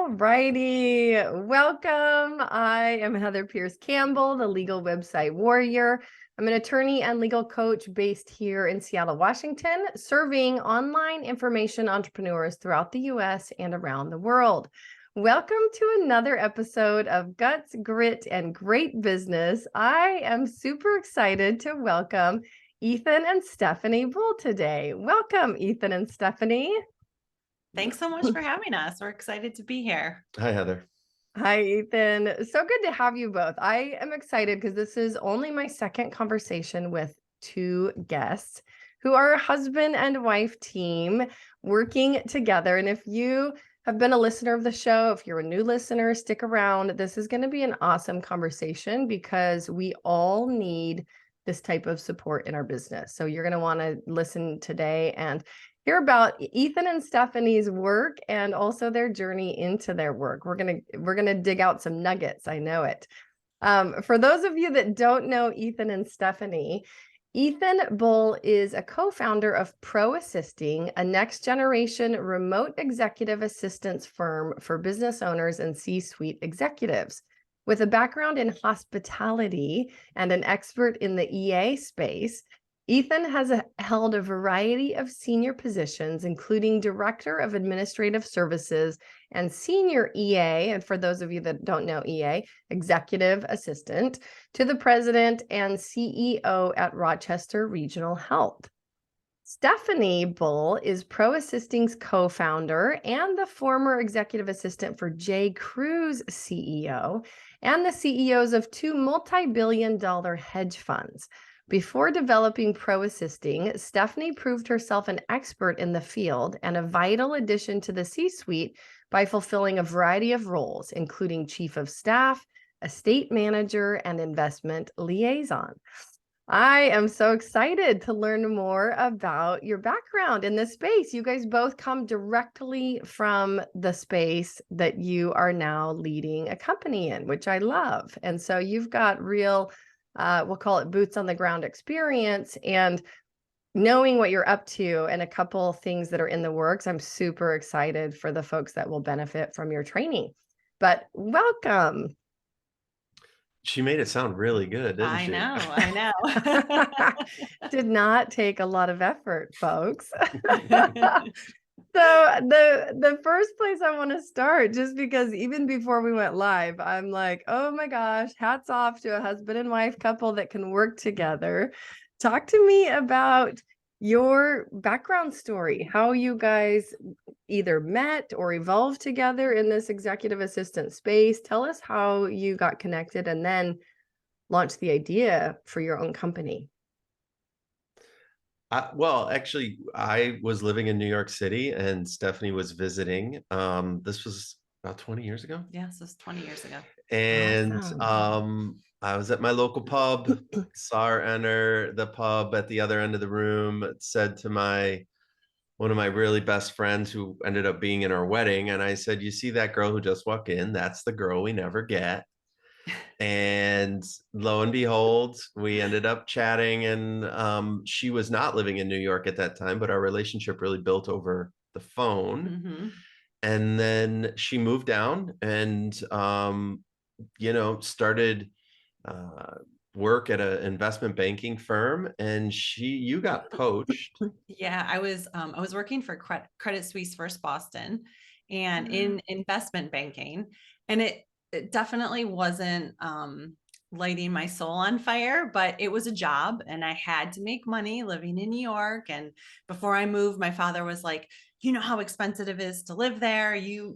All righty. Welcome. I am Heather Pierce Campbell, the legal website warrior. I'm an attorney and legal coach based here in Seattle, Washington, serving online information entrepreneurs throughout the US and around the world. Welcome to another episode of Guts, Grit, and Great Business. I am super excited to welcome Ethan and Stephanie Bull today. Welcome, Ethan and Stephanie. Thanks so much for having us. We're excited to be here. Hi, Heather. Hi, Ethan. So good to have you both. I am excited because this is only my second conversation with two guests who are a husband and wife team working together. And if you have been a listener of the show, if you're a new listener, stick around. This is going to be an awesome conversation because we all need this type of support in our business. So you're going to want to listen today and hear about Ethan and Stephanie's work and also their journey into their work. We're gonna dig out some nuggets. I know it. For those of you that don't know Ethan and Stephanie, Ethan Bull is a co-founder of Pro Assisting, a next generation remote executive assistance firm for business owners and C-suite executives. With a background in hospitality and an expert in the EA space, Ethan has held a variety of senior positions, including Director of Administrative Services and Senior EA, and for those of you that don't know EA, Executive Assistant, to the President and CEO at Rochester Regional Health. Stephanie Bull is Pro Assisting's co-founder and the former executive assistant for J. Crew's CEO and the CEOs of two multi-billion-dollar hedge funds. Before developing Pro Assisting, Stephanie proved herself an expert in the field and a vital addition to the C-suite by fulfilling a variety of roles, including chief of staff, estate manager, and investment liaison. I am so excited to learn more about your background in this space. You guys both come directly from the space that you are now leading a company in, which I love. And so you've got real we'll call it boots on the ground experience and knowing what you're up to and a couple things that are in the works. I'm super excited for the folks that will benefit from your training. But welcome. She made it sound really good, didn't she? I know. Did not take a lot of effort, folks. So the first place I want to start, just because even before we went live, I'm like, oh my gosh, hats off to a husband and wife couple that can work together. Talk to me about your background story, how you guys either met or evolved together in this executive assistant space. Tell us how you got connected and then launched the idea for your own company. Well, actually, I was living in New York City and Stephanie was visiting. This was about 20 years ago. Yes, this was 20 years ago. And Awesome. I was at my local pub, saw her enter the pub at the other end of the room, said to one of my really best friends who ended up being in our wedding. And I said, you see that girl who just walked in? That's the girl we never get. And lo and behold, we ended up chatting, and she was not living in New York at that time, but our relationship really built over the phone. Mm-hmm. And then she moved down and, started work at an investment banking firm, and you got poached. Yeah, I was working for Credit Suisse First Boston and in investment banking, and it definitely wasn't lighting my soul on fire, but it was a job and I had to make money living in New York. And before I moved, my father was like, you know how expensive it is to live there. You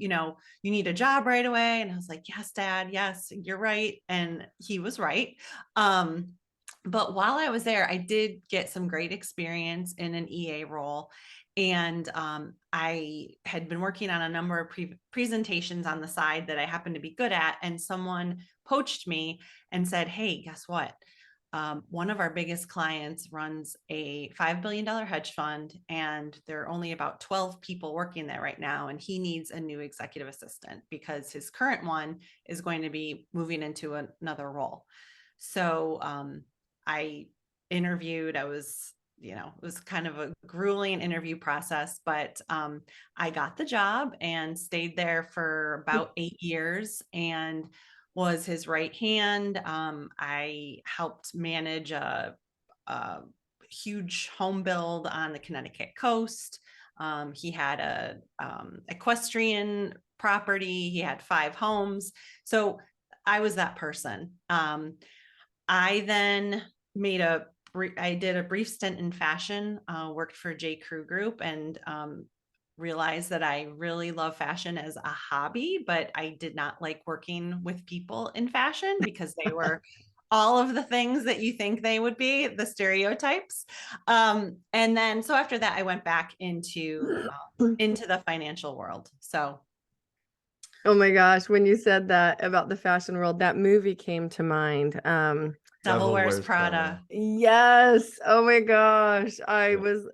need a job right away. And I was like, yes, Dad, yes, you're right. And he was right. But while I was there, I did get some great experience in an EA role. And I had been working on a number of presentations on the side that I happened to be good at. And someone poached me and said, hey, guess what? One of our biggest clients runs a $5 billion hedge fund, and there are only about 12 people working there right now. And he needs a new executive assistant because his current one is going to be moving into another role. So I interviewed. I was it was kind of a grueling interview process, but I got the job and stayed there for about 8 years and was his right hand. I helped manage a huge home build on the Connecticut coast. He had a equestrian property. He had 5 homes. So I was that person. I then I did a brief stint in fashion, worked for J. Crew Group, and realized that I really love fashion as a hobby, but I did not like working with people in fashion because they were all of the things that you think they would be, the stereotypes. And then, so after that, I went back into the financial world. So. Oh my gosh, when you said that about the fashion world, that movie came to mind. Devil Wears Prada. Yes. Oh my gosh. I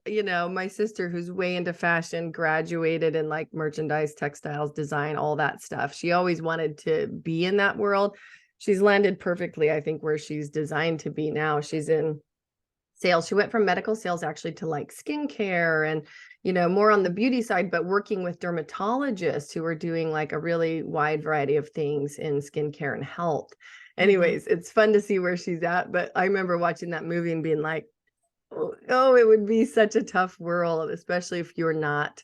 Yeah. was, my sister who's way into fashion graduated in like merchandise, textiles, design, all that stuff. She always wanted to be in that world. She's landed perfectly, I think, where she's designed to be now. She's in sales. She went from medical sales actually to like skincare and, more on the beauty side, but working with dermatologists who are doing like a really wide variety of things in skincare and health. Anyways, it's fun to see where she's at. But I remember watching that movie and being like, oh, it would be such a tough world, especially if you're not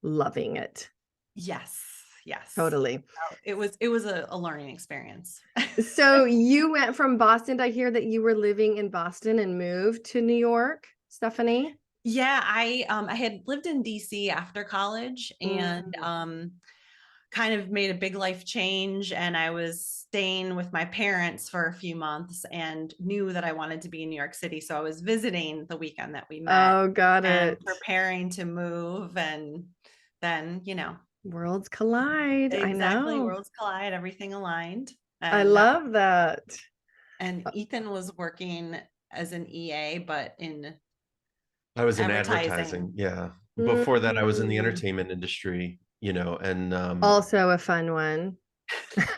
loving it. Yes. Totally. It was a learning experience. So you went from Boston. I hear that you were living in Boston and moved to New York, Stephanie. Yeah, I had lived in DC after college and kind of made a big life change, and I was staying with my parents for a few months and knew that I wanted to be in New York City. So I was visiting the weekend that we met. Oh, got and it. preparing to move, and then, worlds collide. exactly, I know. worlds collide, everything aligned. I And love that. and Ethan was working as an EA, but in I was in advertising. advertising. Yeah. Before that, I was in the Mm. entertainment industry, and Also a fun one.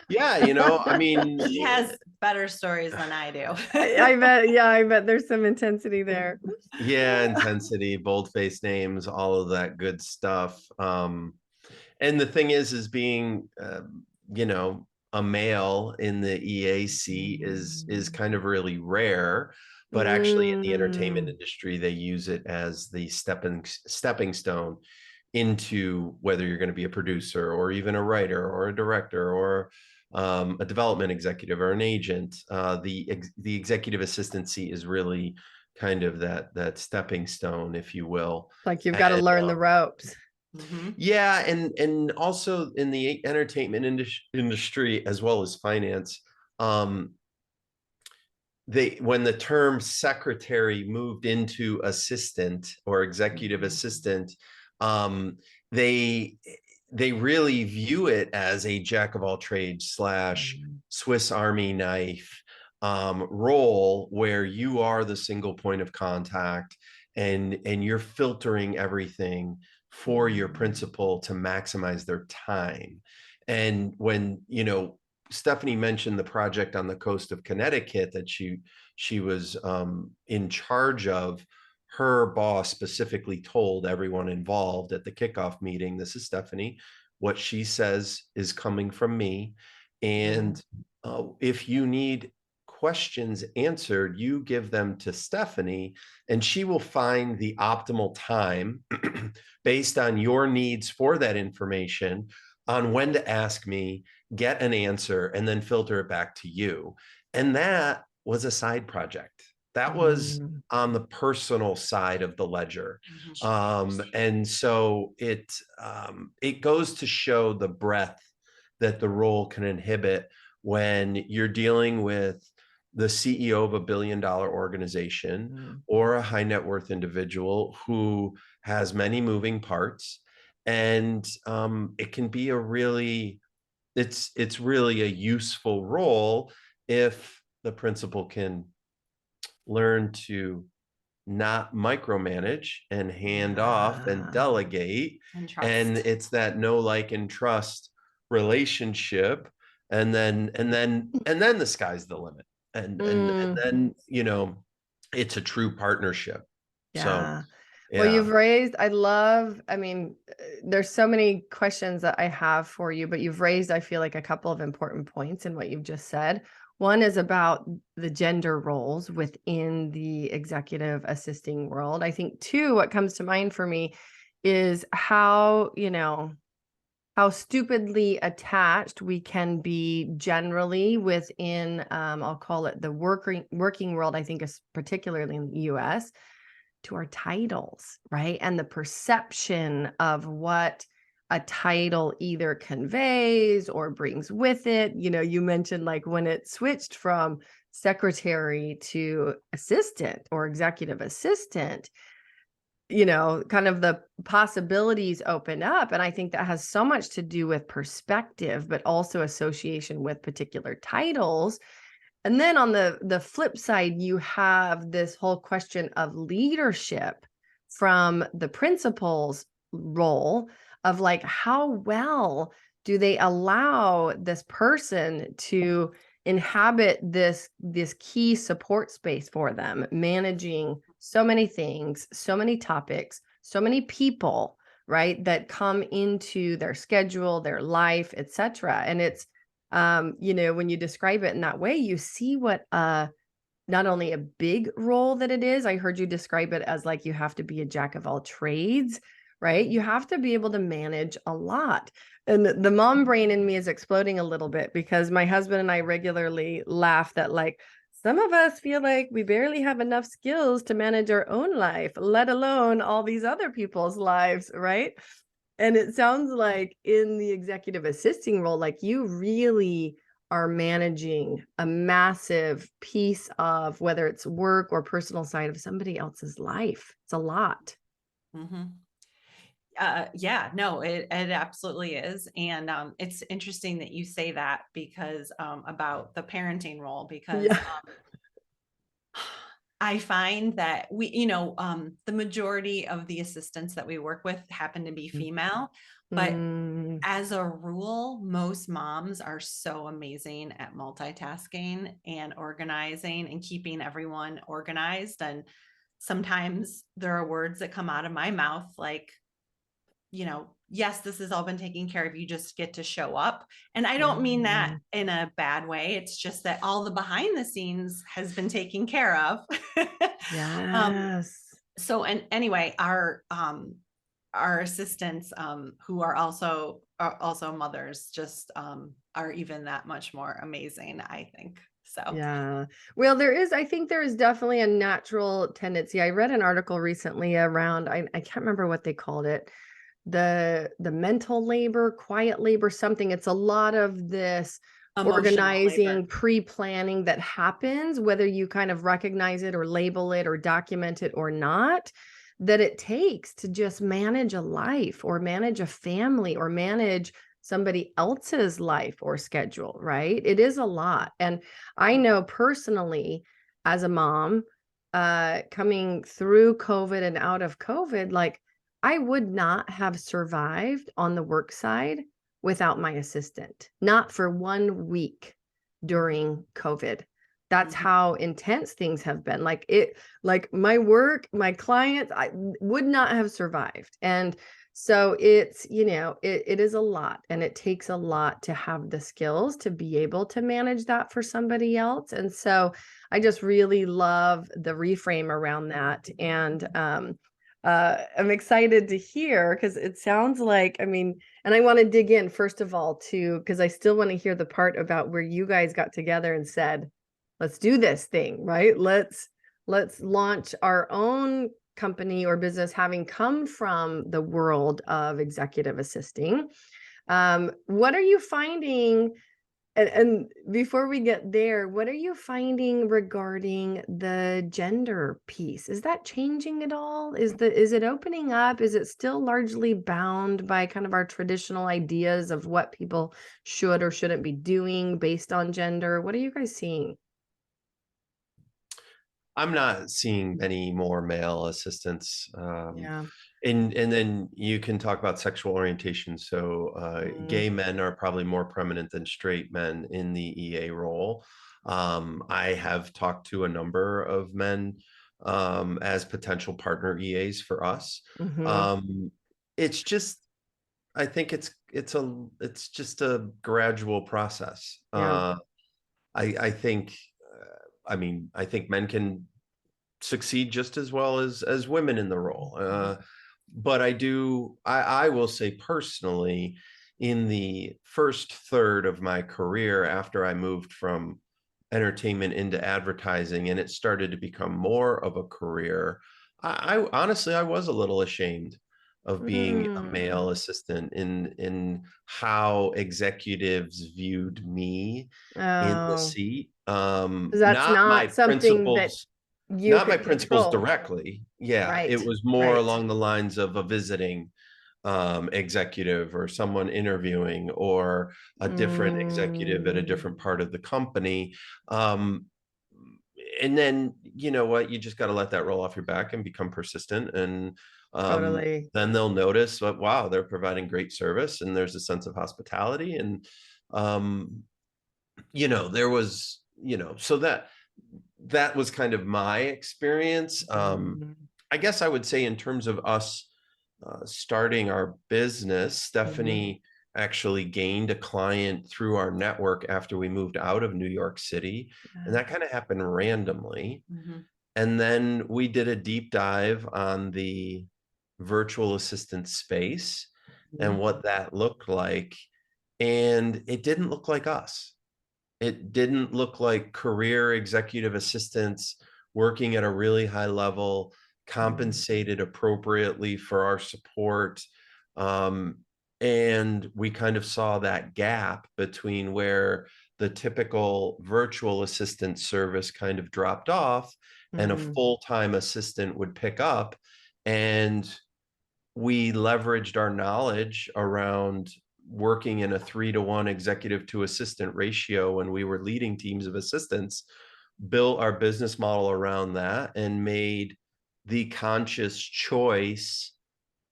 yeah, I mean, He has better stories than I do. I bet. Yeah, I bet there's some intensity there. yeah, intensity, bold-faced names, all of that good stuff. And the thing is being, a male in the EAC is kind of really rare, but actually in the entertainment industry, they use it as the stepping stone into whether you're going to be a producer or even a writer or a director or a development executive or an agent. The executive assistancy is really kind of that stepping stone, if you will. Like you've got to learn the ropes. Yeah, and also in the entertainment industry as well as finance, when the term secretary moved into assistant or executive assistant, they really view it as a jack of all trades / Swiss Army knife role where you are the single point of contact and you're filtering everything for your principal to maximize their time. And when, Stephanie mentioned the project on the coast of Connecticut that she was in charge of, her boss specifically told everyone involved at the kickoff meeting, this is Stephanie, what she says is coming from me. And if you need questions answered, you give them to Stephanie, and she will find the optimal time based on your needs for that information on when to ask me, get an answer, and then filter it back to you. And that was a side project. That was on the personal side of the ledger. And so it goes to show the breadth that the role can inhibit when you're dealing with the CEO of a $1 billion organization or a high net worth individual who has many moving parts. And it can be it's really a useful role if the principal can learn to not micromanage and hand off and delegate. And it's that know, like, and trust relationship. And then the sky's the limit. And then, it's a true partnership. So, Yeah. Well, yeah. I mean, there's so many questions that I have for you, but you've raised, I feel like, a couple of important points in what you've just said. One is about the gender roles within the executive assisting world. I think two, what comes to mind for me is how stupidly attached we can be generally within, I'll call it the working world, I think is particularly in the US, to our titles, right? And the perception of what a title either conveys or brings with it. You mentioned like when it switched from secretary to assistant or executive assistant, kind of the possibilities open up. And I think that has so much to do with perspective, but also association with particular titles. And then on the flip side, you have this whole question of leadership from the principal's role of like, how well do they allow this person to inhabit this key support space for them, managing so many things, so many topics, so many people, right, that come into their schedule, their life, etc. And it's when you describe it in that way, you see what not only a big role that it is. I heard you describe it as like you have to be a jack of all trades, right? You have to be able to manage a lot. And the mom brain in me is exploding a little bit because my husband and I regularly laugh that like some of us feel like we barely have enough skills to manage our own life, let alone all these other people's lives, right? And it sounds like in the executive assisting role, like you really are managing a massive piece of whether it's work or personal side of somebody else's life. It's a lot. Mm-hmm. Yeah, no, it absolutely is. And it's interesting that you say that because about the parenting role, because Yeah. I find that the majority of the assistants that we work with happen to be female, but Mm, as a rule, most moms are so amazing at multitasking and organizing and keeping everyone organized. And sometimes there are words that come out of my mouth like, yes, this has all been taken care of. You just get to show up. And I don't mean that in a bad way. It's just that all the behind the scenes has been taken care of. yes. So, and anyway, our assistants, who are also mothers, just are even that much more amazing, I think. So Yeah. Well, I think there is definitely a natural tendency. I read an article recently around, I can't remember what they called it, the mental labor, quiet labor, something. It's a lot of this emotional organizing, labor. pre-planning that happens, whether you kind of recognize it or label it or document it or not, that it takes to just manage a life or manage a family or manage somebody else's life or schedule, right? It is a lot. And I know personally as a mom, coming through COVID and out of COVID, like I would not have survived on the work side without my assistant, not for 1 week during COVID. That's how intense things have been. Like my work, my clients, I would not have survived. And so it's, it is a lot, and it takes a lot to have the skills to be able to manage that for somebody else. And so I just really love the reframe around that. And I'm excited to hear because it sounds like, and I want to dig in first of all too, because I still want to hear the part about where you guys got together and said, let's do this thing, right? Let's launch our own company or business, having come from the world of executive assisting. What are you finding? And before we get there, what are you finding regarding the gender piece? Is that changing at all? Is it opening up? Is it still largely bound by kind of our traditional ideas of what people should or shouldn't be doing based on gender? What are you guys seeing? I'm not seeing many more male assistants. Yeah. And then you can talk about sexual orientation. So Mm, gay men are probably more prominent than straight men in the EA role. I have talked to a number of men as potential partner EAs for us. Mhm. It's just, I think it's just a gradual process. Yeah. I think, I mean, I think men can succeed just as well as women in the role. But I will say personally, in the first third of my career after I moved from entertainment into advertising and it started to become more of a career, I honestly, I was a little ashamed of being a male Mm. assistant in how executives viewed me in the Oh, seat. 'cause that's not something that you Not my could principals control. directly. Yeah, it Right. was more Right. along the lines of a visiting executive or someone interviewing or a different executive at a Mm. different part of the company. Um, and then you know what, you just got to let that roll off your back and become persistent, and Totally. then they'll notice that, wow, they're providing great service and there's a sense of hospitality. And um, you know, there was, you know, so that was kind of my experience. Mhm. I guess I would say in terms of us starting our business, Mhm. Stephanie actually gained a client through our network after we moved out of New York City. And Yeah. that kind of happened randomly. Mhm. And then we did a deep dive on the virtual assistant space and Mhm. what that looked like. And it didn't look like us. It didn't look like career executive assistants working at a really high level, Mhm. compensated appropriately for our support. Um, and we kind of saw that gap between where the typical virtual assistant service kind of dropped off and a Mhm. full-time assistant would pick up. And we leveraged our knowledge around working in a 3-to-1 executive to assistant ratio when we were leading teams of assistants, built our business model around that, and made the conscious choice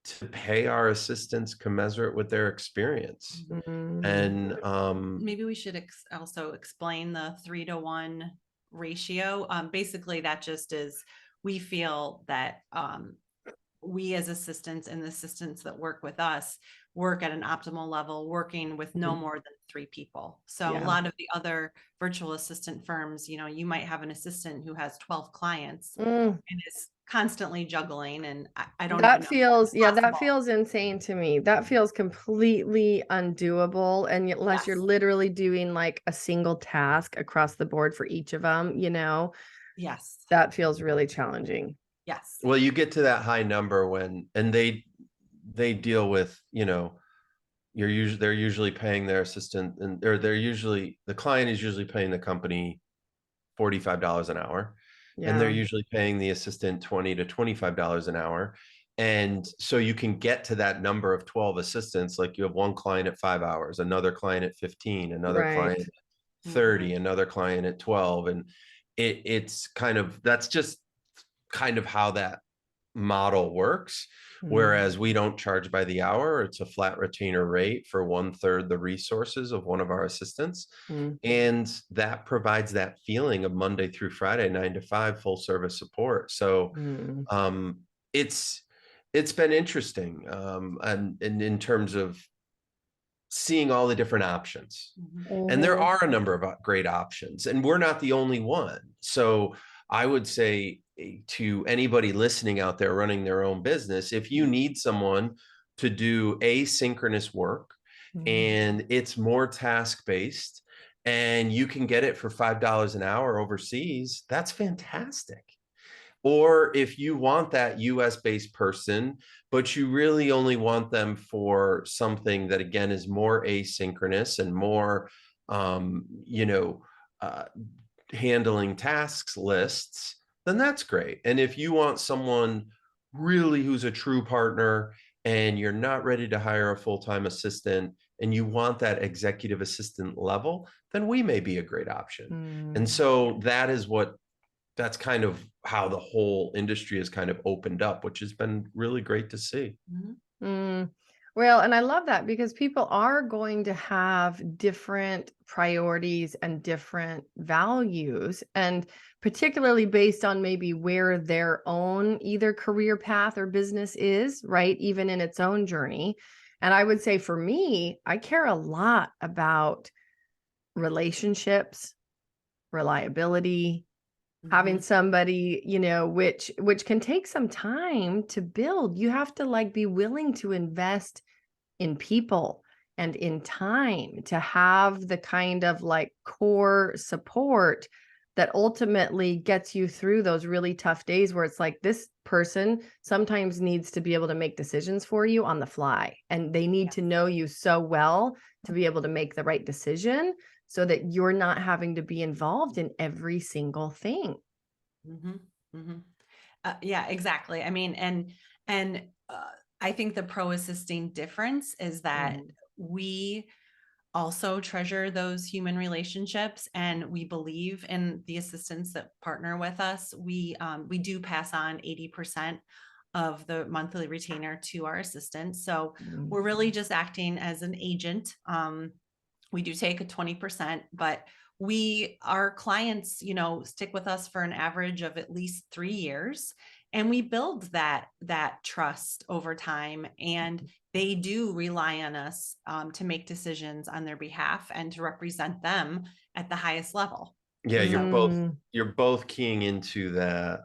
to pay our assistants commensurate with their experience. Mhm. And Maybe we should also explain the 3-to-1 ratio. Basically, that just is, we feel that we as assistants and the assistants that work with us work at an optimal level, working with no Mhm. more than 3 people. So a Yeah. lot of the other virtual assistant firms, you know, you might have an assistant who has 12 clients Mm. and is constantly juggling. And I don't even That know if that's feels, yeah, that possible. feels insane to me. That feels completely undoable. And unless you're Yes. literally doing like a single task across the board for each of them, Yes. that feels really challenging. Yes. well, you get to that high number when, and they deal with, you know, they're usually paying their assistant, and the client is usually paying the company $45 an hour, and they're Yeah. usually paying the assistant $20 to $25 an hour. And so you can get to that number of 12 assistants, like you have one client at 5 hours, another client at 15, another Right. client at Mhm. 30, another client at 12. And it's kind of, that's just kind of how that model works. Mm. Whereas we don't charge by the hour, it's a flat retainer rate for 1/3 the resources of one of our assistants. Mm. And that provides that feeling of Monday through Friday, 9 to 5, full service support. So Mm. um, it's it's been interesting, and in terms of seeing all the different options. Mhm. And there Mhm. are a number of great options, and we're not the only one. So I would say to anybody listening out there running their own business, if you need someone to do asynchronous work Mhm. and it's more task based and you can get it for $5 an hour overseas, that's fantastic. Or if you want that US based person, but you really only want them for something that, again, is more asynchronous and more, you know, uh, handling tasks lists, then that's great. And if you want someone really who's a true partner and you're not ready to hire a full time assistant and you want that executive assistant level, then we may be a great option. And Mm. so that's kind of how the whole industry has kind of opened up, which has been really great to see. Mhm. Mm. Well, and I love that because people are going to have different priorities and different values, and particularly based on maybe where their own either career path or business is, right? Even in its own journey. And I would say for me, I care a lot about relationships, reliability, having Mhm. somebody, which can take some time to build. You have to like be willing to invest in people and in time to have the kind of like core support that ultimately gets you through those really tough days where it's like this person sometimes needs to be able to make decisions for you on the fly, and they need to know you so well to be able to make the right decision so that you're not having to be involved in every single thing. Mhm. Mhm. Yeah, exactly. I mean, and I think the pro assisting difference is that Mm, we also treasure those human relationships, and we believe in the assistants that partner with us. We do pass on 80% of the monthly retainer to our assistants. So mm, we're really just acting as an agent. We do take a 20%, but our clients, stick with us for an average of at least 3 years, and we build that trust over time, and they do rely on us to make decisions on their behalf and to represent them at the highest level. Yeah, you're So both mm, you're both keying into that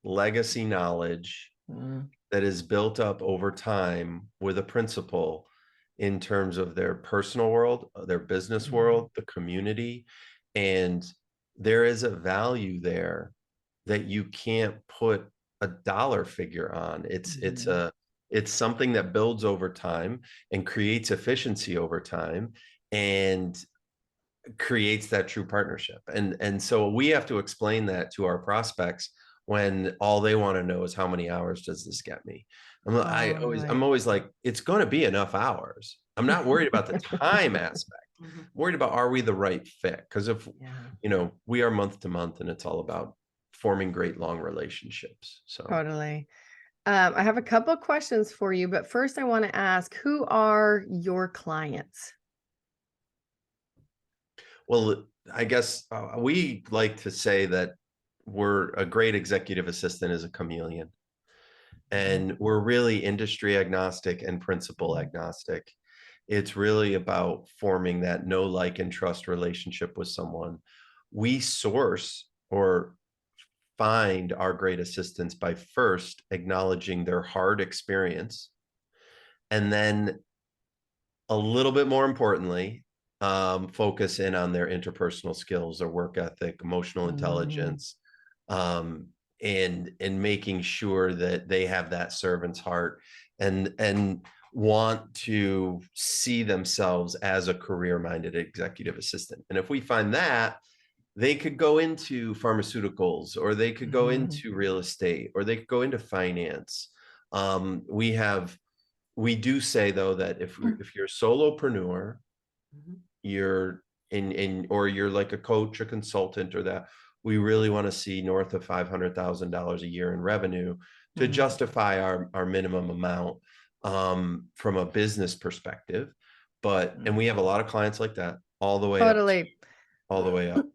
legacy knowledge mm, that is built up over time with a principal in terms of their personal world, their business mm, world, the community, and there is a value there that you can't put a dollar figure on. mm. It's something that builds over time and creates efficiency over time and creates that true partnership. And so we have to explain that to our prospects when all they want to know is how many hours does this get me? I'm Totally. always like, it's going to be enough hours. I'm not worried about the time aspect. mhm. I'm worried about, are we the right fit? Because if Yeah, we are month to month, and it's all about forming great long relationships. So, totally. I have a couple questions for you, but first I want to ask, who are your clients? well, I guess we like to say that we're a great executive assistant is a chameleon. Mhm, And we're really industry agnostic and principle agnostic. It's really about forming that know, like, and trust relationship with someone. We source or find our great assistants by first acknowledging their hard experience, and then a little bit more importantly, focus in on their interpersonal skills, their work ethic, emotional mhm, intelligence, um, and making sure that they have that servant's heart and want to see themselves as a career-minded executive assistant. And if we find that, they could go into pharmaceuticals, or they could go mhm, into real estate, or they could go into finance. We do say though that if you're a solopreneur, Mhm. you're in or you're like a coach, a consultant, or that, we really want to see north of $500,000 a year in revenue to mhm. justify our minimum amount from a business perspective. And we have a lot of clients like that Totally. all the way up.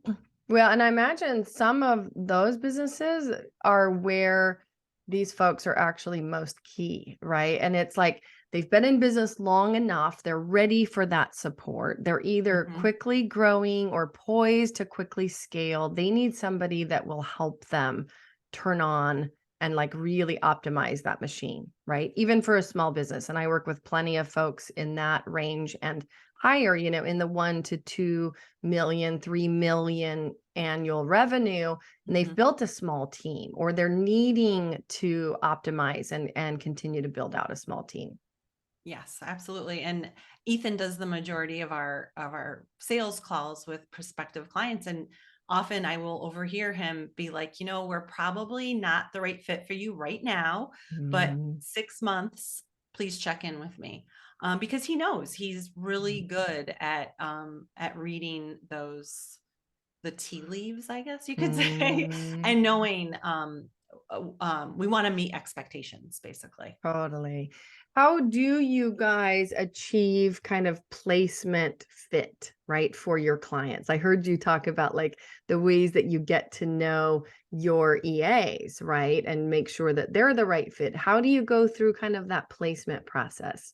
Well, and I imagine some of those businesses are where these folks are actually most key, right? And it's like they've been in business long enough, they're ready for that support. They're either Mhm. quickly growing or poised to quickly scale. They need somebody that will help them turn on and like really optimize that machine, right? Even for a small business. And I work with plenty of folks in that range and higher, in the 1 to 2 million, 3 million annual revenue, and they've Mhm. built a small team, or they're needing to optimize and continue to build out a small team. Yes, absolutely. And Ethan does the majority of our sales calls with prospective clients, and often I will overhear him be like, we're probably not the right fit for you right now, but Mm, 6 months, please check in with me. Because he knows he's really good at reading the tea leaves, I guess you could say, mm, and knowing we want to meet expectations, basically. totally. how do you guys achieve kind of placement fit, right, for your clients? I heard you talk about like the ways that you get to know your EAs, right, and make sure that they're the right fit. How do you go through kind of that placement process?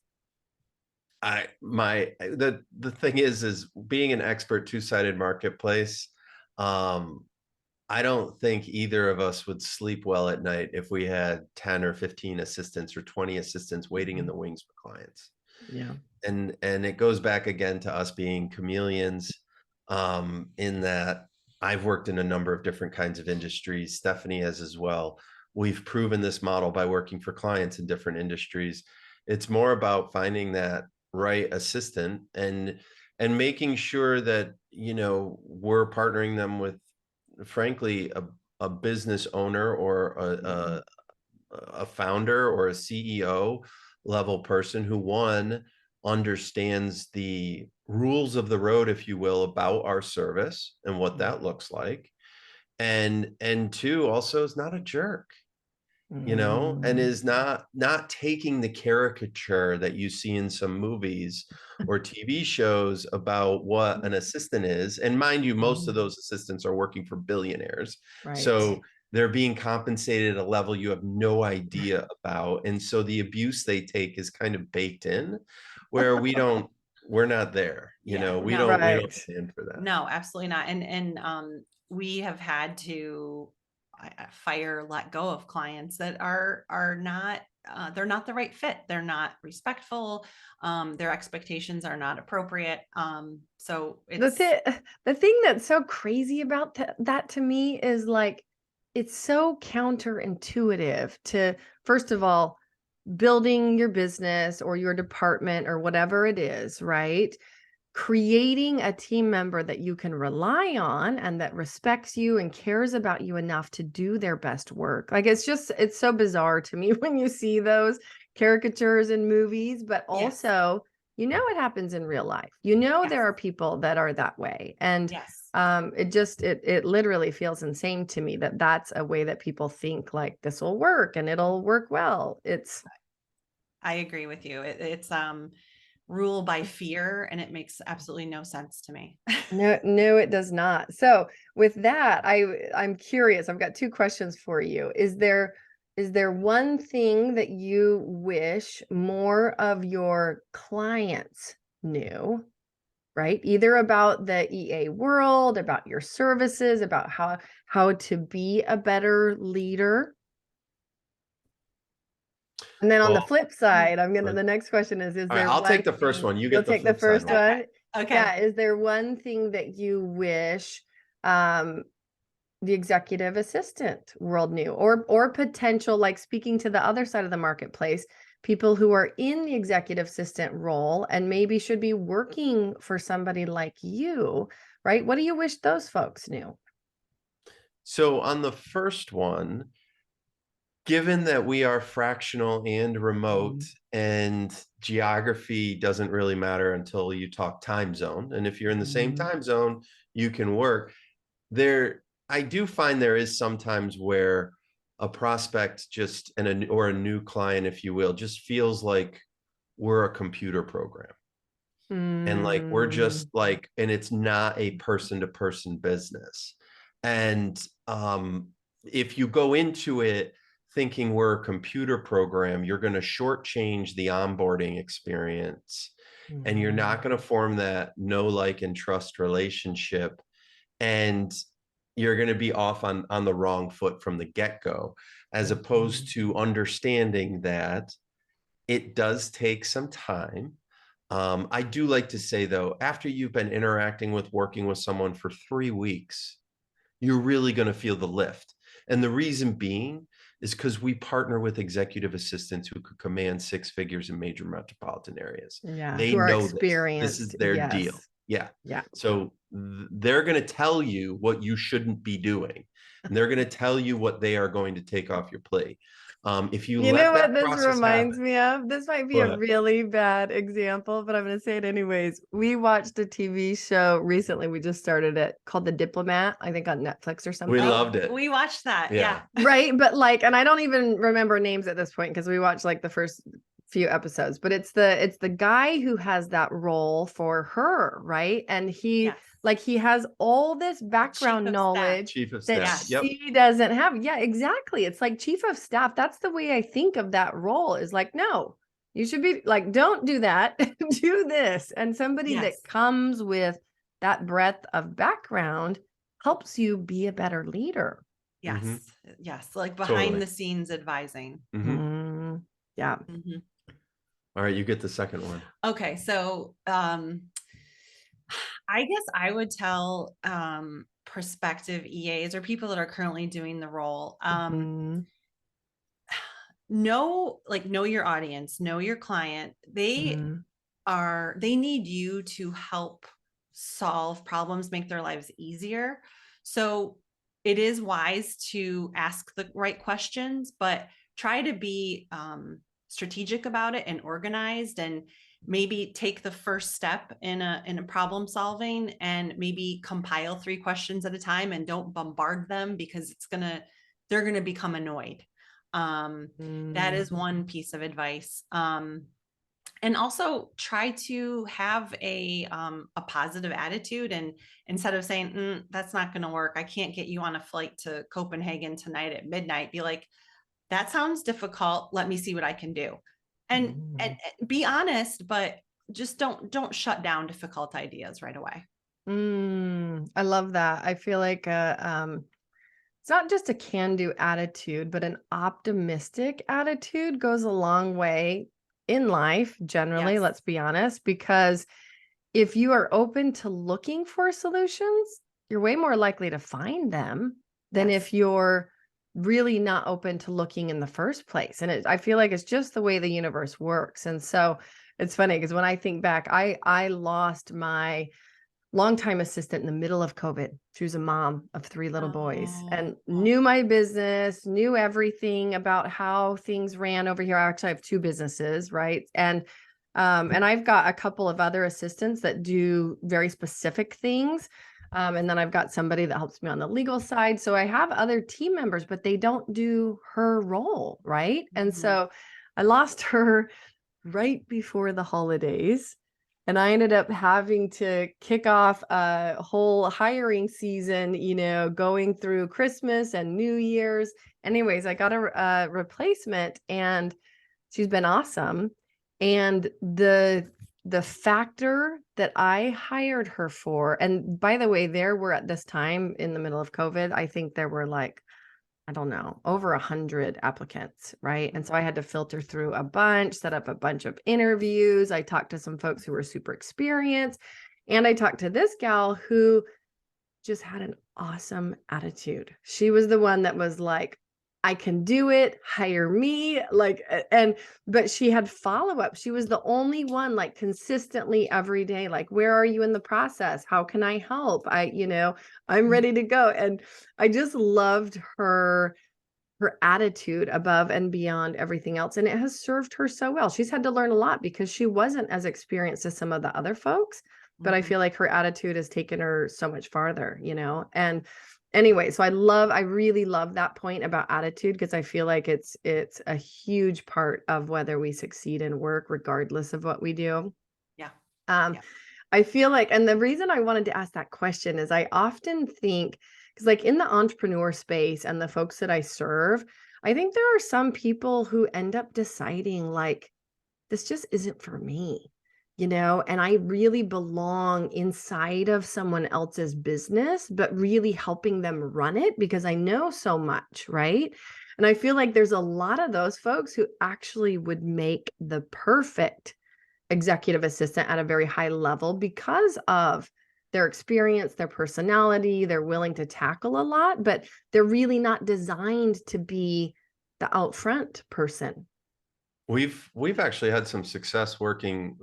The thing is being an expert two-sided marketplace, I don't think either of us would sleep well at night if we had 10 or 15 assistants or 20 assistants waiting in the wings for clients. Yeah. And it goes back again to us being chameleons, in that I've worked in a number of different kinds of industries. Stephanie has as well. We've proven this model by working for clients in different industries. It's more about finding that right assistant and making sure that, you know, we're partnering them with, frankly, a business owner or a founder or a CEO level person who, one, understands the rules of the road, if you will, about our service and what that looks like, and two, also is not a jerk, you know, and Mm. is not taking the caricature that you see in some movies or TV shows about what an assistant is. And mind you, most of those assistants are working for billionaires. Right. So they're being compensated at a level you have no idea about. And so the abuse they take is kind of baked in, where we're not there, you Yeah, know, we no. don't Right. stand for that. No, absolutely not. And we have had to fire, let go of clients that are not, they're not the right fit. They're not respectful. Their expectations are not appropriate. So it's, The thing that's so crazy about that to me is like, it's so counterintuitive to, first of all, building your business or your department or whatever it is, right? Creating a team member that you can rely on and that respects you and cares about you enough to do their best work. Like, it's so bizarre to me when you see those caricatures in movies, but yes, also, you know, it happens in real life. You know, yes, there are people that are that way. And yes. it literally feels insane to me that that's a way that people think like this will work and it'll work well. I agree with you. It's rule by fear, and it makes absolutely no sense to me. No, it does not. So with that, I'm curious. I've got two questions for you. Is there one thing that you wish more of your clients knew, right? Either about the EA world, about your services, about how to be a better leader? And then on the Well, flip side, the next question is all right, there I'll one take the first thing, one. You you'll get the take the flip side first one. one? Okay. Yeah, is there one thing that you wish um the executive assistant world knew, or potential, like speaking to the other side of the marketplace, people who are in the executive assistant role and maybe should be working for somebody like you, right? What do you wish those folks knew? So on the first one, given that we are fractional and remote, and geography doesn't really matter until you talk time zone, and if you're in the same time zone, you can work there. I do find there is sometimes where a prospect just or a new client, if you will, just feels like we're a computer program. And like we're just like, and it's not a person to person business. And if you go into it thinking we're a computer program, you're going to shortchange the onboarding experience, and you're not going to form that know, like, and trust relationship, and you're going to be off on the wrong foot from the get-go, as opposed to understanding that it does take some time. I do like to say, though, after you've been working with someone for 3 weeks, you're really going to feel the lift. And the reason being is because we partner with executive assistants who could command 6 figures in major metropolitan areas. Yeah, They who are know this. This is experienced. their Yes. deal. Yeah. Yeah. So they're going to tell you what you shouldn't be doing. And they're going to tell you what they are going to take off your plate. If you You know let what that this process reminds happen. me of? This might be a But really bad example, but I'm going to say it anyways. We watched a TV show recently. We just started it, called The Diplomat, I think on Netflix or something. we loved it. We watched that. Yeah. Right. But like, and I don't even remember names at this point because we watched like the first few episodes, but it's the guy who has that role for her, right? And he Yes. like he has all this Chief background of staff. knowledge Chief of that staff. Yep. she doesn't have. Yeah, exactly. It's like chief of staff. That's the way I think of that role, is like, no, you should be like, don't do that. Do this. And somebody that Yes. comes with that breadth of background helps you be a better leader. Yes. Mhm. Yes. Like behind Totally. the scenes advising. Mhm. Yeah. Mhm. All right, you get the second one. Okay. So, I guess I would tell, prospective EAs or people that are currently doing the role, Mhm. know your audience, know your client. Mhm. They need you to help solve problems, make their lives easier. So it is wise to ask the right questions, but try to be strategic about it and organized, and maybe take the first step in a problem solving, and maybe compile 3 questions at a time, and don't bombard them, because they're gonna become annoyed. That is one piece of advice. And also try to have a positive attitude, and instead of saying, that's not going to work, I can't get you on a flight to Copenhagen tonight at midnight, be like, that sounds difficult, let me see what I can do. And be honest, but just don't shut down difficult ideas right away. I love that. I feel like it's not just a can-do attitude, but an optimistic attitude goes a long way in life, generally, Yes. let's be honest, because if you are open to looking for solutions, you're way more likely to find them than Yes. if you're really not open to looking in the first place. And I feel like it's just the way the universe works. And so it's funny because when I think back, I lost my longtime assistant in the middle of COVID. She was a mom of 3 little boys and knew my business, knew everything about how things ran over here. I actually have 2 businesses, right? And I've got a couple of other assistants that do very specific things. And then I've got somebody that helps me on the legal side. So I have other team members, but they don't do her role, right? And so I lost her right before the holidays. And I ended up having to kick off a whole hiring season, going through Christmas and New Year's. Anyways, I got a replacement and she's been awesome. And the factor that I hired her for, and by the way, there were at this time in the middle of COVID, I think there were like, I don't know, over 100 applicants, right? And so I had to filter through a bunch, set up a bunch of interviews. I talked to some folks who were super experienced, and I talked to this gal who just had an awesome attitude. She was the one that was like, I can do it, hire me, but she had follow-up. She was the only one, like, consistently every day, like, where are you in the process? How can I help? I'm ready to go. And I just loved her attitude above and beyond everything else. And it has served her so well. She's had to learn a lot because she wasn't as experienced as some of the other folks, but I feel like her attitude has taken her so much farther, And anyway, so I really love that point about attitude, because I feel like it's a huge part of whether we succeed in work, regardless of what we do. Yeah. Yeah. I feel like, and the reason I wanted to ask that question is I often think, because like in the entrepreneur space and the folks that I serve, I think there are some people who end up deciding like, this just isn't for me, and I really belong inside of someone else's business, but really helping them run it because I know so much, right? And I feel like there's a lot of those folks who actually would make the perfect executive assistant at a very high level because of their experience, their personality, they're willing to tackle a lot, but they're really not designed to be the out front person. We've actually had some success working.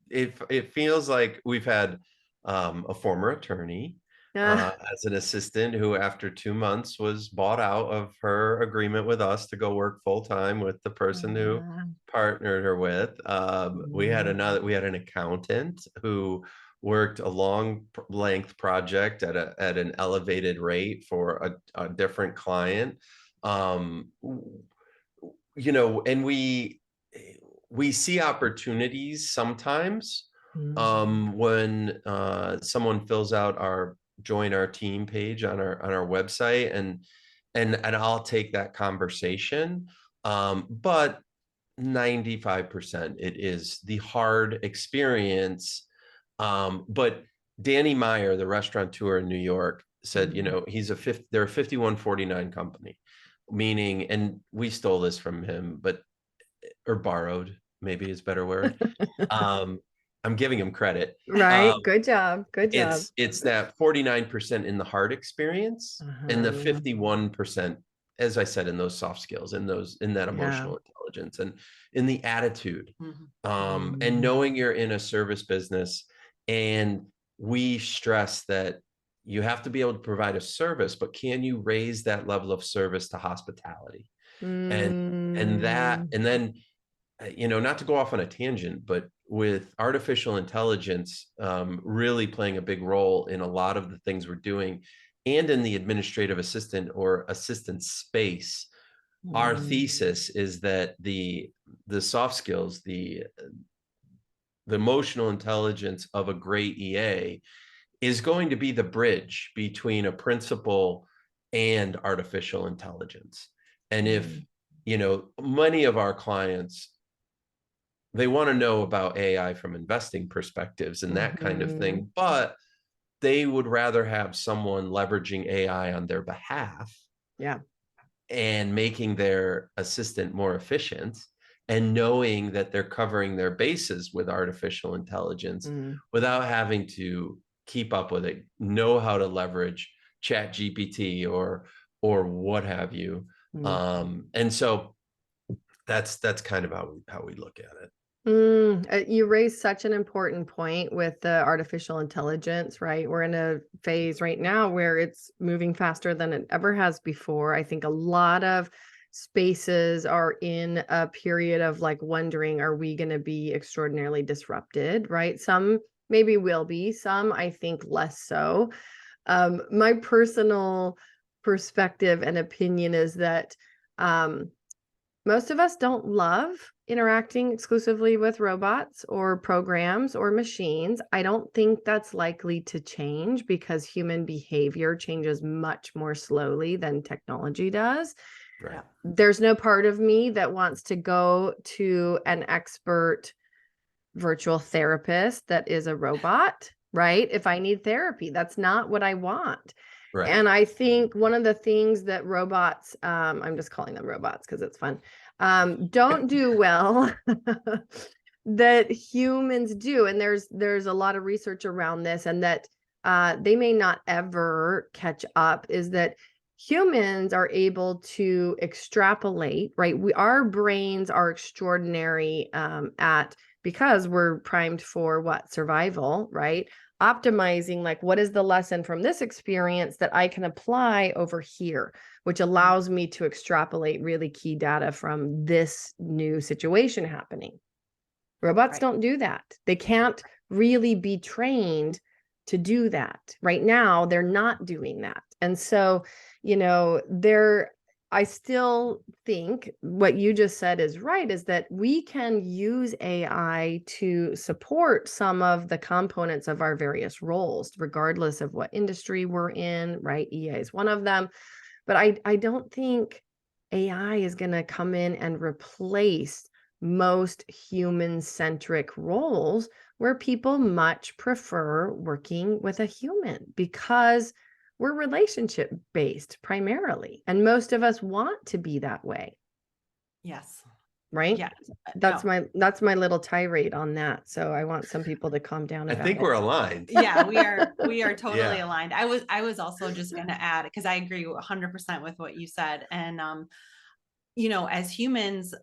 It feels like we've had a former attorney as an assistant who, after 2 months, was bought out of her agreement with us to go work full time with the person who partnered her with. We had an accountant who worked a long length project at an elevated rate for a different client. And we see opportunities sometimes Mm. when someone fills out our join our team page on our website, and I'll take that conversation. But 95% it is the hard experience. But Danny Meyer, the restaurateur in New York, said, you know, they're a 5149 company, meaning, and we stole this from him, but or borrowed, maybe is a better word. I'm giving him credit. Right. Good job. Good job. It's that 49% in the hard experience and the 51%, as I said, in those soft skills, in that emotional intelligence and in the attitude. And knowing you're in a service business, and we stress that you have to be able to provide a service, but can you raise that level of service to hospitality? And then, you know, not to go off on a tangent, but with artificial intelligence really playing a big role in a lot of the things we're doing, and in the administrative assistant or assistant space, our thesis is that the soft skills, the emotional intelligence of a great EA is going to be the bridge between a principal and artificial intelligence. And if, you know, many of our clients, they want to know about AI from investing perspectives and that kind of thing, but they would rather have someone leveraging AI on their behalf. Yeah. And making their assistant more efficient, and knowing that they're covering their bases with artificial intelligence without having to keep up with it, know how to leverage Chat GPT or what have you. And so that's kind of how we look at it. You raised such an important point with the artificial intelligence, right? We're in a phase right now where it's moving faster than it ever has before. I think a lot of spaces are in a period of like wondering, are we going to be extraordinarily disrupted, right? Some maybe will be, some I think less so. My personal perspective and opinion is that most of us don't love interacting exclusively with robots or programs or machines. I don't think that's likely to change because human behavior changes much more slowly than technology does. Right. There's no part of me that wants to go to an expert virtual therapist that is a robot, right? If I need therapy, that's not what I want. Right. And I think one of the things that robots, I'm just calling them robots because it's fun, don't do well that humans do. And there's a lot of research around this, and that they may not ever catch up, is that humans are able to extrapolate, right? Our brains are extraordinary because we're primed for what? Survival, right? Optimizing, like, what is the lesson from this experience that I can apply over here, which allows me to extrapolate really key data from this new situation happening. Robots don't do that. They can't really be trained to do that. Right now, they're not doing that. And so, you know, I still think what you just said is right, is that we can use AI to support some of the components of our various roles, regardless of what industry we're in, right? EA is one of them. But I don't think AI is going to come in and replace most human-centric roles where people much prefer working with a human, because we're relationship based primarily, and most of us want to be that way. Yes. Right. Yeah. That's my little tirade on that. So I want some people to calm down. I think we're aligned. Yeah, we are totally aligned. I was also just going to add, because I agree 100% with what you said. And, you know, as humans,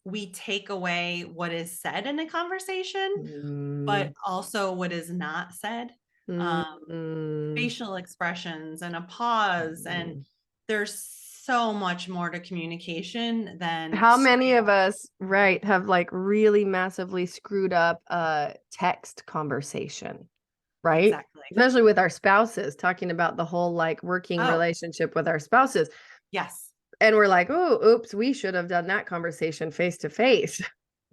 we take away what is said in a conversation, but also what is not said. Facial expressions and a pause, and there's so much more to communication than how many of us, right, have like really massively screwed up a text conversation, right? Exactly. Especially with our spouses, talking about the whole like working relationship with our spouses. Yes. And we're like, oh, oops, we should have done that conversation face to face.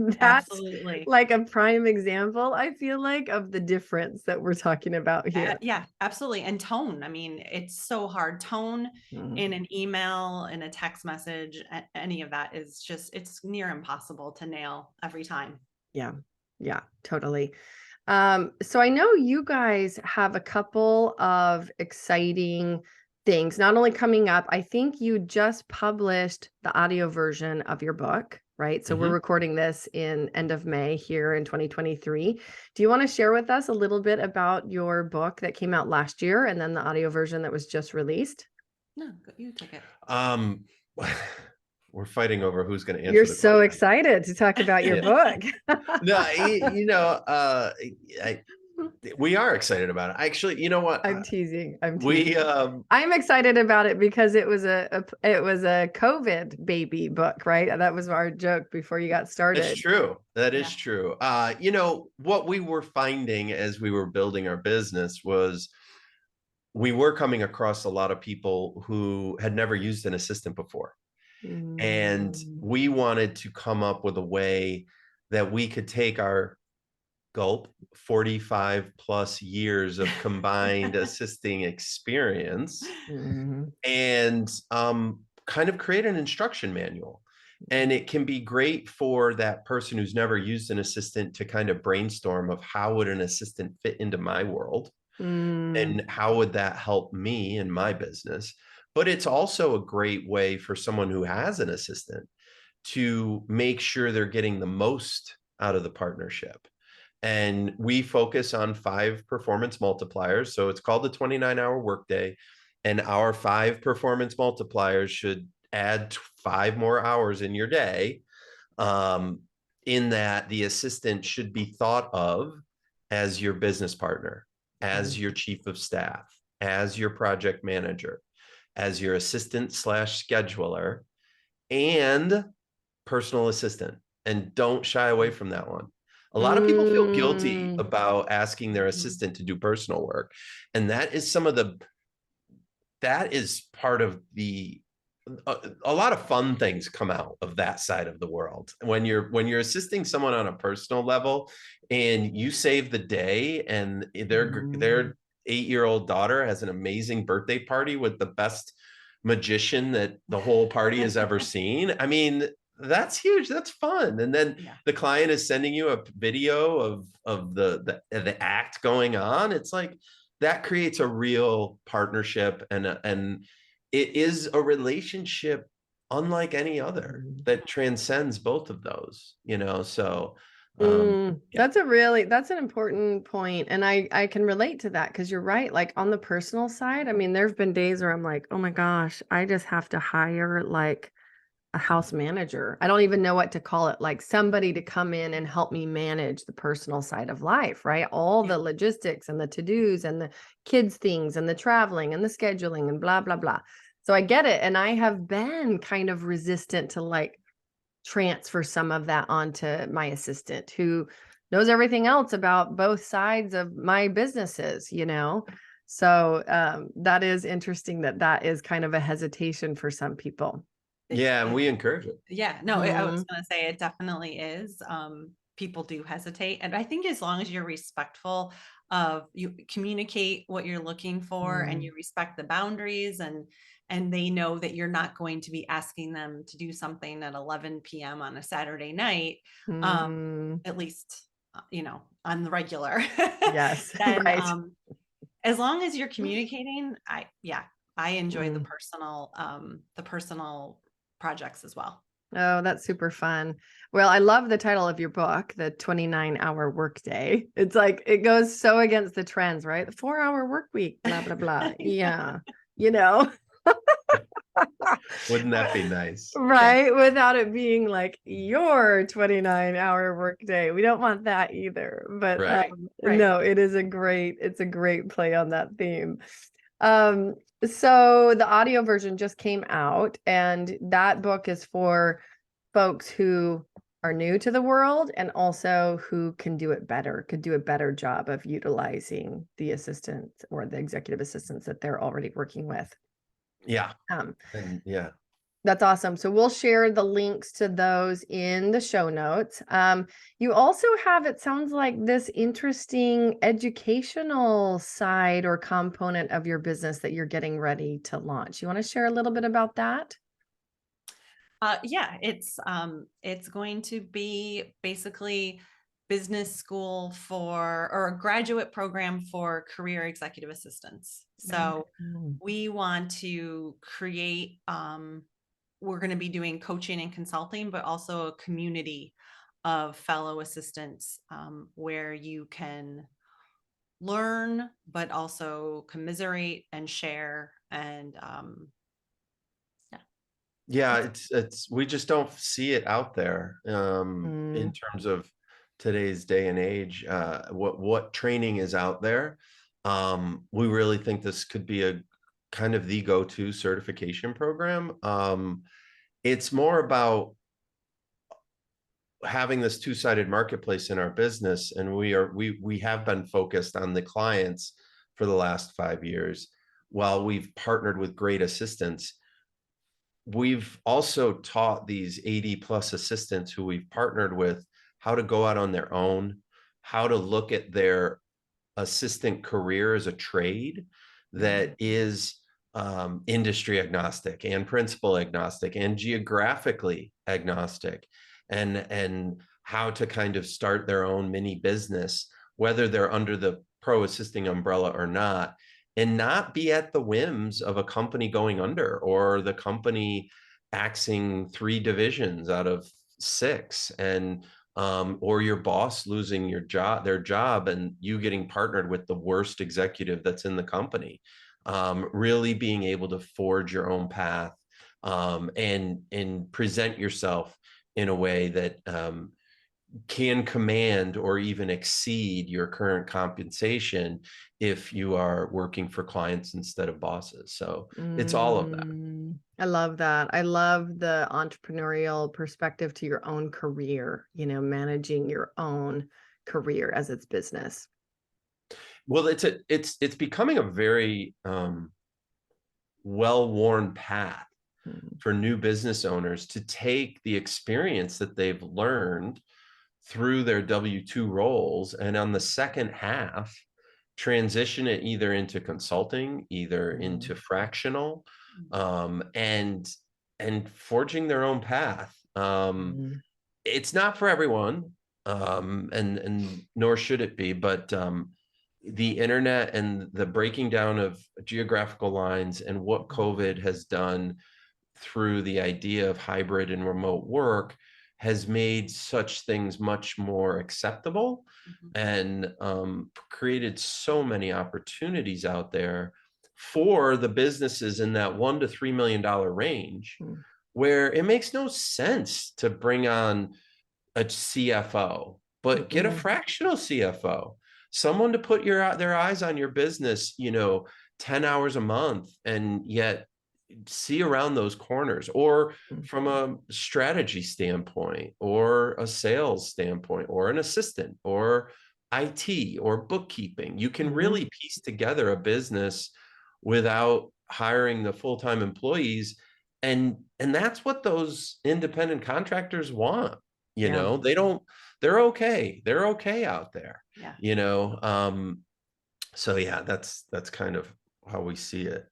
That's Absolutely. like a prime example, I feel like, of the difference that we're talking about here. Yeah, absolutely. And tone. I mean, it's so hard. Tone Mhm. in an email, in a text message, any of that is just, it's near impossible to nail every time. Yeah. Yeah, totally. So I know you guys have a couple of exciting things not only coming up. I think you just published the audio version of your book, right? So we're Mhm. recording this in end of May here in 2023. Do you want to share with us a little bit about your book that came out last year and then the audio version that was just released? No, you take it. Um, we're fighting over who's going to answer You're the so question. excited to talk about your Yeah. book. No, we are excited about it. Actually, you know what? I'm teasing. I'm We teasing. I'm excited about it because it was it was a COVID baby book, right? That was our joke before you got That's started. true. That is Yeah. true. What we were finding as we were building our business was we were coming across a lot of people who had never used an assistant before. And Mm. we wanted to come up with a way that we could take our gulp 45 plus years of combined assisting experience Mhm. and kind of create an instruction manual. And it can be great for that person who's never used an assistant to kind of brainstorm of how would an assistant fit into my world Mm. and how would that help me in my business. But it's also a great way for someone who has an assistant to make sure they're getting the most out of the partnership. And we focus on 5 performance multipliers. So it's called the 29-hour workday. And our 5 performance multipliers should add 5 more hours in your day. In that the assistant should be thought of as your business partner, as your chief of staff, as your project manager, as your assistant slash scheduler, and personal assistant. And don't shy away from that one. A lot of people feel guilty Mm. about asking their assistant to do personal work. And that is that is part of a lot of fun things come out of that side of the world when you're assisting someone on a personal level and you save the day and their 8-year-old daughter has an amazing birthday party with the best magician that the whole party has ever seen. I mean, that's huge. That's fun. And then Yeah. the client is sending you a video of the act going on. It's like that creates a real partnership and it is a relationship unlike any other that transcends both of those, so yeah. That's an important point. And I can relate to that because you're right. Like on the personal side, I mean, there've been days where I'm like, oh my gosh, I just have to hire like a house manager. I don't even know what to call it, like somebody to come in and help me manage the personal side of life, right? All the logistics and the to-dos and the kids things and the traveling and the scheduling and blah, blah, blah. So I get it. And I have been kind of resistant to like transfer some of that onto my assistant who knows everything else about both sides of my businesses. So that is interesting that is kind of a hesitation for some people. Yeah, and we encourage it. Yeah, no, I was gonna say it definitely is. People do hesitate. And I think as long as you're respectful of you communicate what you're looking for and you respect the boundaries and they know that you're not going to be asking them to do something at 11 p.m. on a Saturday night, at least on the regular. Yes, Then right. as long as you're communicating, I enjoy the personal projects as well. Oh, that's super fun. Well, I love the title of your book, The 29-Hour Workday. It's like it goes so against the trends, right? The 4-hour work week, blah, blah, blah. Yeah. You know, Wouldn't that be nice? right? Without it being like your 29-hour workday. We don't want that either. But Right. no, it's a great play on that theme. So the audio version just came out, and that book is for folks who are new to the world and also who can do it better, could do a better job of utilizing the assistants or the executive assistants that they're already working with. Yeah. Um, And yeah. That's awesome. So we'll share the links to those in the show notes. You also have, it sounds like, this interesting educational side or component of your business that you're getting ready to launch. You want to share a little bit about that? Yeah, it's going to be basically business school or a graduate program for career executive assistants. So we want to create, we're going to be doing coaching and consulting, but also a community of fellow assistants, where you can learn, but also commiserate and share. And Yeah, it's we just don't see it out there in terms of today's day and age. What training is out there. We really think this could be a kind of the go-to certification program. It's more about having this two-sided marketplace in our business, and we have been focused on the clients for the last 5 years while we've partnered with great assistants. We've also taught these 80 plus assistants who we've partnered with how to go out on their own, how to look at their assistant career as a trade that is industry agnostic and principal agnostic and geographically agnostic, and how to kind of start their own mini business, whether they're under the pro assisting umbrella or not, and not be at the whims of a company going under or the company axing 3 divisions out of 6, and or your boss losing their job, and you getting partnered with the worst executive that's in the company. Really being able to forge your own path, and present yourself in a way that can command or even exceed your current compensation if you are working for clients instead of bosses. So it's all of that. I love that. I love the entrepreneurial perspective to your own career, managing your own career as its business. Well, it's becoming a very well-worn path for new business owners to take the experience that they've learned through their W-2 roles, and on the second half, transition it either into consulting, either into fractional, and forging their own path. It's not for everyone, and nor should it be, but the internet and the breaking down of geographical lines and what COVID has done through the idea of hybrid and remote work has made such things much more acceptable, and created so many opportunities out there for the businesses in that $1 to $3 million range, where it makes no sense to bring on a CFO, but get a fractional CFO, someone to put their eyes on your business, 10 hours a month, and yet see around those corners, or from a strategy standpoint, or a sales standpoint, or an assistant, or IT, or bookkeeping. You can really piece together a business without hiring the full-time employees. And that's what those independent contractors want. They're okay out there. So yeah, that's kind of how we see it.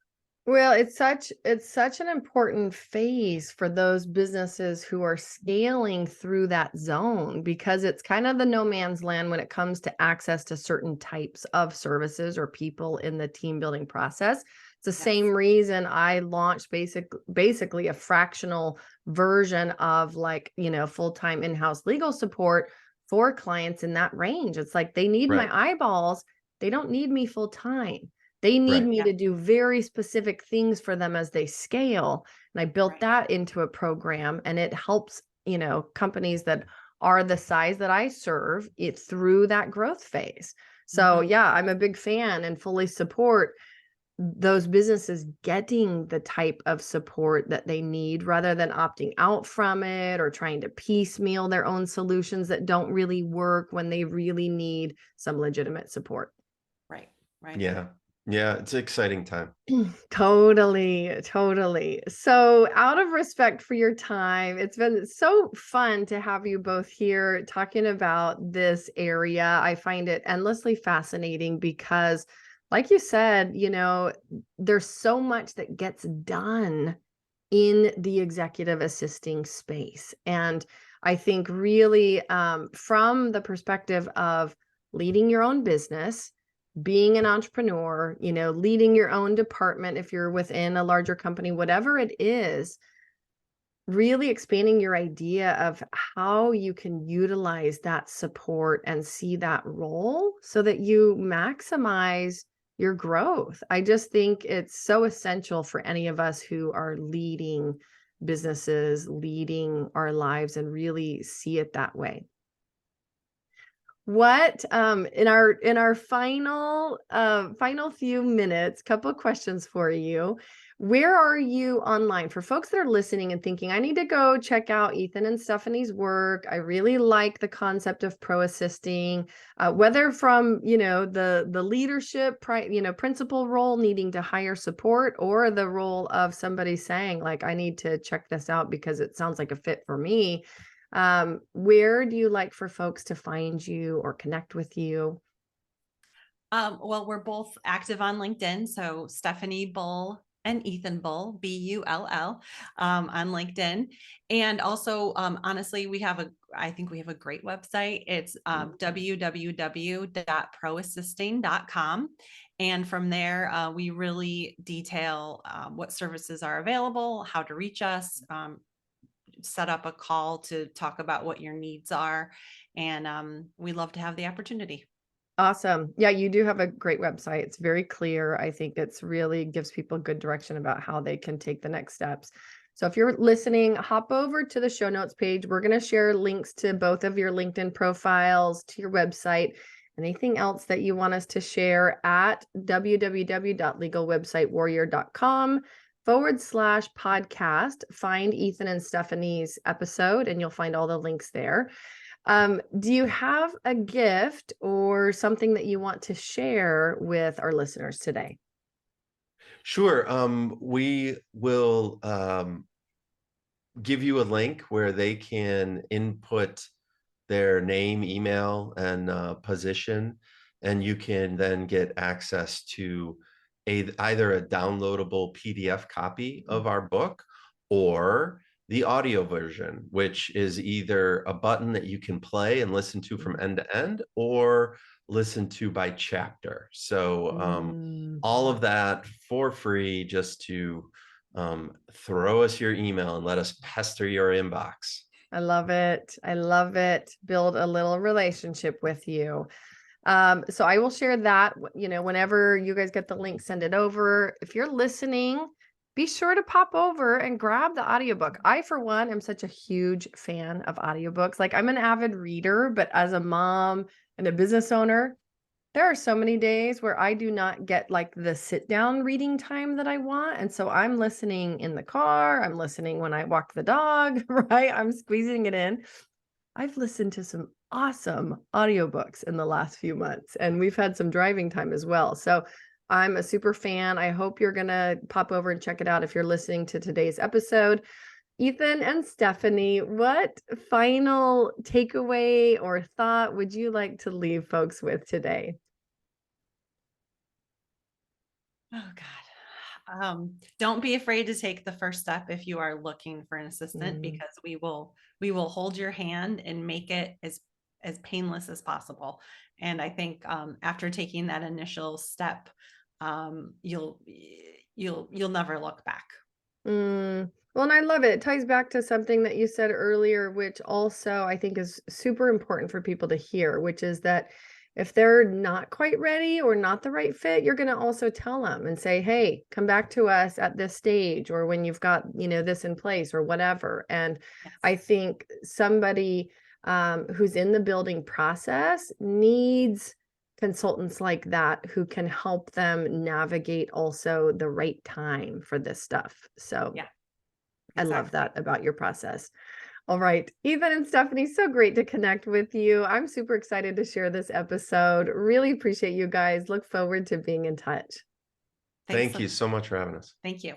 Well, it's such an important phase for those businesses who are scaling through that zone, because it's kind of the no man's land when it comes to access to certain types of services or people in the team building process. It's the same reason I launched basically a fractional version of full-time in-house legal support for clients in that range. It's like they need my eyeballs. They don't need me full-time. They need me to do very specific things for them as they scale. And I built that into a program, and it helps, companies that are the size that I serve it through that growth phase. So yeah, I'm a big fan and fully support those businesses getting the type of support that they need, rather than opting out from it or trying to piecemeal their own solutions that don't really work when they really need some legitimate support. Right. Yeah. Yeah, it's an exciting time. Totally, totally. So, out of respect for your time, it's been so fun to have you both here talking about this area. I find it endlessly fascinating because, like you said, there's so much that gets done in the executive assisting space. And I think really from the perspective of leading your own business, being an entrepreneur, leading your own department, if you're within a larger company, whatever it is, really expanding your idea of how you can utilize that support and see that role so that you maximize your growth. I just think it's so essential for any of us who are leading businesses, leading our lives, and really see it that way. What in our final few minutes, couple of questions for you. Where are you online for folks that are listening and thinking, I need to go check out Ethan and Stephanie's work. I really like the concept of pro assisting, whether from the leadership principal role needing to hire support, or the role of somebody saying like, I need to check this out because it sounds like a fit for me. Where do you like for folks to find you or connect with you? Well, we're both active on LinkedIn. So Stephanie Bull and Ethan Bull, Bull, on LinkedIn. And also, honestly, I think we have a great website. It's www.proassisting.com. And from there, we really detail what services are available, how to reach us, set up a call to talk about what your needs are. And we love to have the opportunity. Awesome. Yeah, you do have a great website. It's very clear. I think it's really gives people good direction about how they can take the next steps. So if you're listening, hop over to the show notes page. We're going to share links to both of your LinkedIn profiles, to your website, anything else that you want us to share at www.legalwebsitewarrior.com/podcast. Find Ethan and Stephanie's episode and you'll find all the links there. Do you have a gift or something that you want to share with our listeners today? Sure. We will give you a link where they can input their name, email, and position, and you can then get access to either a downloadable PDF copy of our book or the audio version, which is either a button that you can play and listen to from end to end or listen to by chapter. So all of that for free, just to throw us your email and let us pester your inbox. I love it. I love it. Build a little relationship with you. So I will share that, whenever you guys get the link, send it over. If you're listening, be sure to pop over and grab the audiobook. I, for one, am such a huge fan of audiobooks. Like, I'm an avid reader, but as a mom and a business owner, there are so many days where I do not get like the sit down reading time that I want. And so I'm listening in the car, I'm listening when I walk the dog, right? I'm squeezing it in. I've listened to some awesome audiobooks in the last few months, and we've had some driving time as well. So I'm a super fan. I hope you're going to pop over and check it out if you're listening to today's episode. Ethan and Stephanie, what final takeaway or thought would you like to leave folks with today? Oh God. Don't be afraid to take the first step if you are looking for an assistant, because we will hold your hand and make it as painless as possible. And I think after taking that initial step, you'll never look back. Well, and I love it. It ties back to something that you said earlier, which also I think is super important for people to hear, which is that if they're not quite ready or not the right fit, you're going to also tell them and say, hey, come back to us at this stage, or when you've got, this in place or whatever. And Yes. I think somebody who's in the building process needs consultants like that who can help them navigate also the right time for this stuff. So Yeah, I love that about your process. All right, Ethan and Stephanie, so great to connect with you. I'm super excited to share this episode. Really appreciate you guys. Look forward to being in touch. Thank you so much for having us. Thank you.